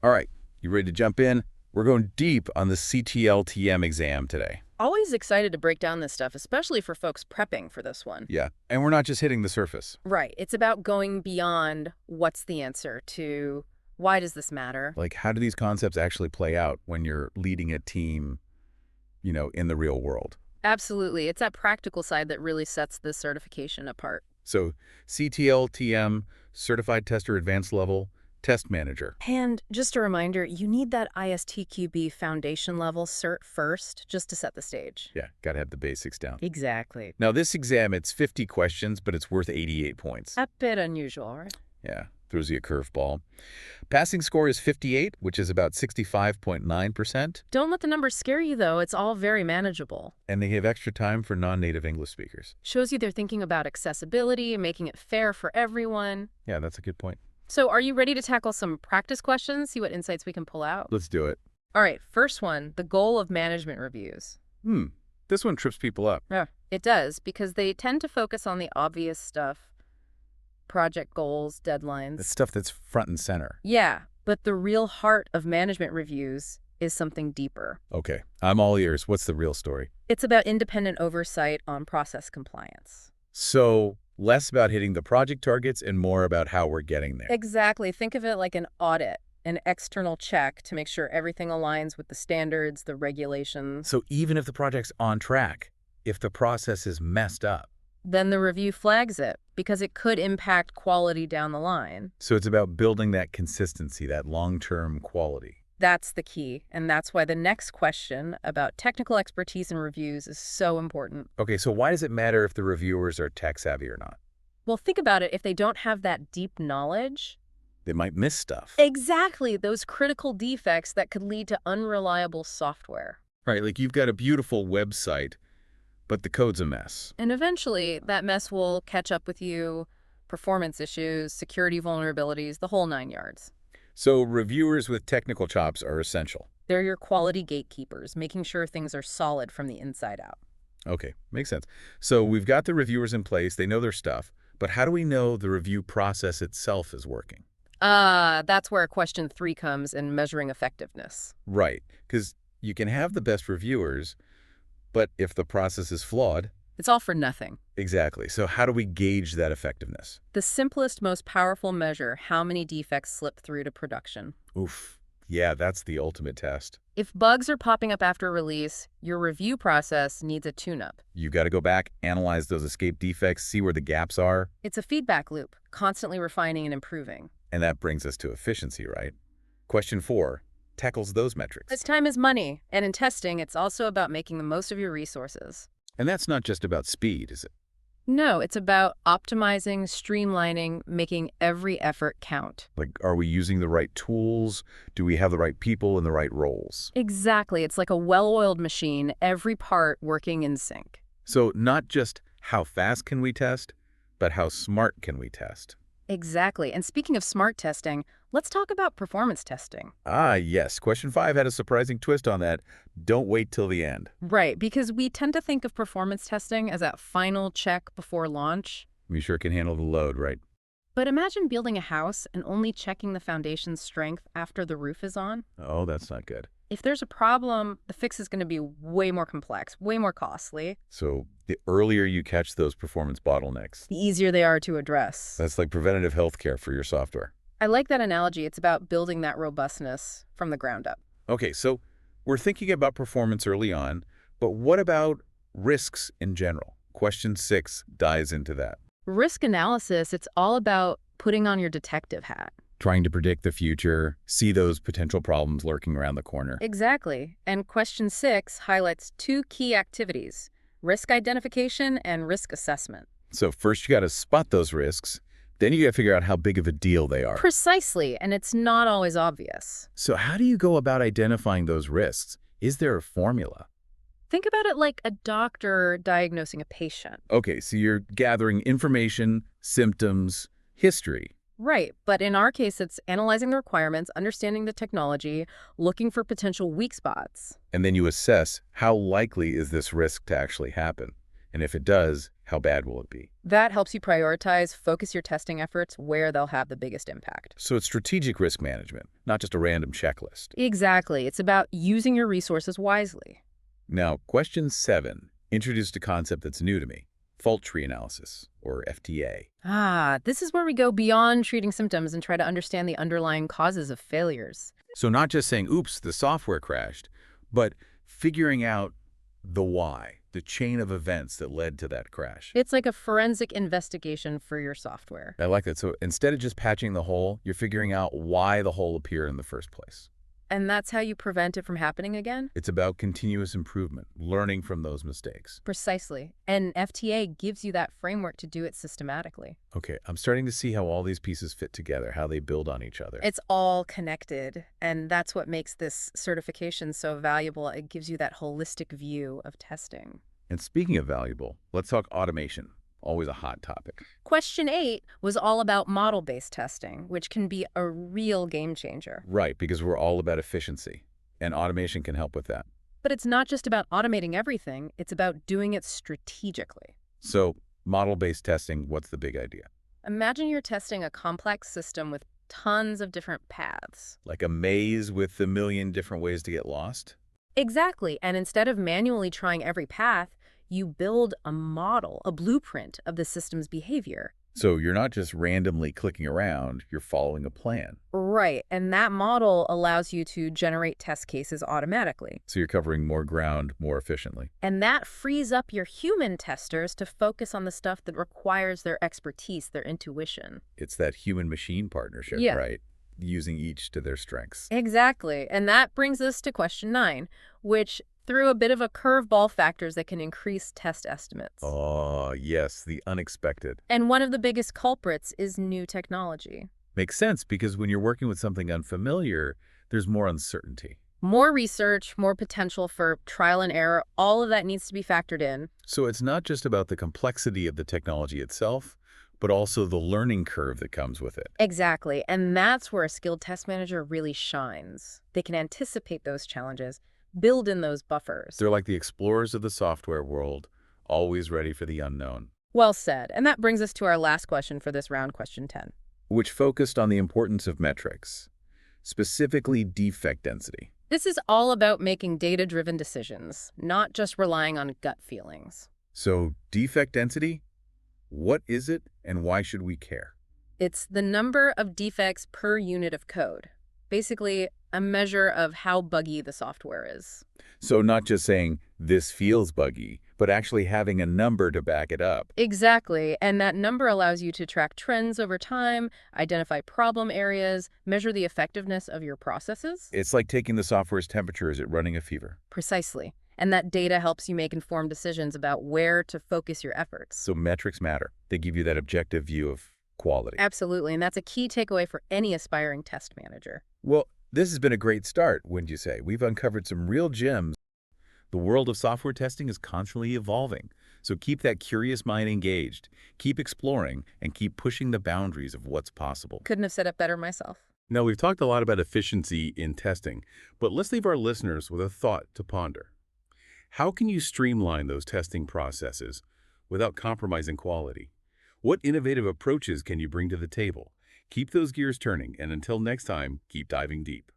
All right, you ready to jump in? We're going deep on the CTAL-TM exam today. Always excited to break down this stuff, especially for folks prepping for this one. Yeah, and we're not just hitting the surface. Right. It's about going beyond what's the answer to why does this matter? Like, how do these concepts actually play out when you're leading a team, in the real world? Absolutely. It's that practical side that really sets this certification apart. So, CTAL-TM, Certified Tester Advanced Level, Test Manager. And just a reminder, you need that ISTQB foundation level cert first just to set the stage. Yeah, got to have the basics down. Exactly. Now, this exam, it's 50 questions, but it's worth 88 points. A bit unusual, right? Yeah, throws you a curveball. Passing score is 58, which is about 65.9%. Don't let the numbers scare you, though. It's all very manageable. And they have extra time for non-native English speakers. Shows you they're thinking about accessibility and making it fair for everyone. Yeah, that's a good point. So are you ready to tackle some practice questions, see what insights we can pull out? Let's do it. All right, first one, the goal of management reviews. This one trips people up. Yeah, it does, because they tend to focus on the obvious stuff. Project goals, deadlines. The stuff that's front and center. Yeah, but the real heart of management reviews is something deeper. Okay, I'm all ears. What's the real story? It's about independent oversight on process compliance. So, less about hitting the project targets and more about how we're getting there. Exactly. Think of it like an audit, an external check to make sure everything aligns with the standards, the regulations. So even if the project's on track, if the process is messed up. Then the review flags it, because it could impact quality down the line. So it's about building that consistency, that long-term quality. That's the key, and that's why the next question about technical expertise in reviews is so important. Okay, so why does it matter if the reviewers are tech-savvy or not? Well, think about it. If they don't have that deep knowledge... They might miss stuff. Exactly, those critical defects that could lead to unreliable software. Right, like you've got a beautiful website, but the code's a mess. And eventually, that mess will catch up with you, performance issues, security vulnerabilities, the whole 9 yards. So reviewers with technical chops are essential. They're your quality gatekeepers, making sure things are solid from the inside out. Okay, makes sense. So we've got the reviewers in place, they know their stuff, but how do we know the review process itself is working? That's where question 3 comes in measuring effectiveness. Right, because you can have the best reviewers, but if the process is flawed... It's all for nothing. Exactly. So how do we gauge that effectiveness? The simplest, most powerful measure, how many defects slip through to production. Oof. Yeah, that's the ultimate test. If bugs are popping up after release, your review process needs a tune-up. You got to go back, analyze those escaped defects, see where the gaps are. It's a feedback loop, constantly refining and improving. And that brings us to efficiency, right? Question 4 tackles those metrics. As time is money, and in testing, it's also about making the most of your resources. And that's not just about speed, is it? No, it's about optimizing, streamlining, making every effort count. Like, are we using the right tools? Do we have the right people in the right roles? Exactly. It's like a well-oiled machine, every part working in sync. So not just how fast can we test, but how smart can we test? Exactly. And speaking of smart testing, let's talk about performance testing. Ah, yes. Question 5 had a surprising twist on that. Don't wait till the end. Right, because we tend to think of performance testing as that final check before launch. We sure can handle the load, right? But imagine building a house and only checking the foundation's strength after the roof is on. Oh, that's not good. If there's a problem, the fix is going to be way more complex, way more costly. So the earlier you catch those performance bottlenecks, The easier they are to address. that's like preventative health care for your software. I like that analogy. It's about building that robustness from the ground up. Okay, so we're thinking about performance early on, but what about risks in general? Question 6 dives into that. Risk analysis, it's all about putting on your detective hat. Trying to predict the future, see those potential problems lurking around the corner. Exactly. And question 6 highlights 2 key activities: risk identification and risk assessment. So first you got to spot those risks, then you got to figure out how big of a deal they are. Precisely, and it's not always obvious. So how do you go about identifying those risks? Is there a formula? Think about it like a doctor diagnosing a patient. Okay, so you're gathering information, symptoms, history. Right, but in our case, it's analyzing the requirements, understanding the technology, looking for potential weak spots. And then you assess how likely is this risk to actually happen. And if it does, How bad will it be? That helps you prioritize, focus your testing efforts where they'll have the biggest impact. So it's strategic risk management, not just a random checklist. Exactly. It's about using your resources wisely. Now, question 7 introduced a concept that's new to me, fault tree analysis, or FTA. This is where we go beyond treating symptoms and try to understand the underlying causes of failures. So not just saying, oops, the software crashed, but figuring out the why, the chain of events that led to that crash. It's like a forensic investigation for your software. I like that. So instead of just patching the hole, you're figuring out why the hole appeared in the first place. And that's how you prevent it from happening again? It's about continuous improvement, learning from those mistakes. Precisely. And FTA gives you that framework to do it systematically. Okay, I'm starting to see how all these pieces fit together, how they build on each other. It's all connected, and that's what makes this certification so valuable. It gives you that holistic view of testing. And speaking of valuable, let's talk automation. Always a hot topic. Question 8 was all about model-based testing, which can be a real game changer. Right, because we're all about efficiency, and automation can help with that. But it's not just about automating everything, it's about doing it strategically. So, model-based testing, what's the big idea? Imagine you're testing a complex system with tons of different paths. Like a maze with a million different ways to get lost? Exactly, and instead of manually trying every path, you build a model, a blueprint of the system's behavior. So you're not just randomly clicking around, you're following a plan. Right, and that model allows you to generate test cases automatically. So you're covering more ground more efficiently. And that frees up your human testers to focus on the stuff that requires their expertise, their intuition. It's that human-machine partnership, Yeah. right? Using each to their strengths. Exactly, and that brings us to question 9, which threw a bit of a curveball factors that can increase test estimates. Oh, yes, the unexpected. And one of the biggest culprits is new technology. Makes sense because when you're working with something unfamiliar, there's more uncertainty. More research, more potential for trial and error, all of that needs to be factored in. So it's not just about the complexity of the technology itself, but also the learning curve that comes with it. Exactly, and that's where a skilled test manager really shines. They can anticipate those challenges, build in those buffers. They're like the explorers of the software world, always ready for the unknown. Well said, and that brings us to our last question for this round, question 10. Which focused on the importance of metrics, specifically defect density. This is all about making data-driven decisions, not just relying on gut feelings. So defect density, what is it and why should we care? It's the number of defects per unit of code. Basically, a measure of how buggy the software is. So not just saying this feels buggy, but actually having a number to back it up. Exactly, and that number allows you to track trends over time, identify problem areas, measure the effectiveness of your processes. It's like taking the software's temperature as it running a fever. Precisely. And that data helps you make informed decisions about where to focus your efforts. So metrics matter. They give you that objective view of quality. Absolutely, and that's a key takeaway for any aspiring test manager. Well, this has been a great start, wouldn't you say? We've uncovered some real gems. The world of software testing is constantly evolving, so keep that curious mind engaged, keep exploring, and keep pushing the boundaries of what's possible. Couldn't have said it better myself. Now, we've talked a lot about efficiency in testing, but let's leave our listeners with a thought to ponder. How can you streamline those testing processes without compromising quality? What innovative approaches can you bring to the table? Keep those gears turning, and until next time, keep diving deep.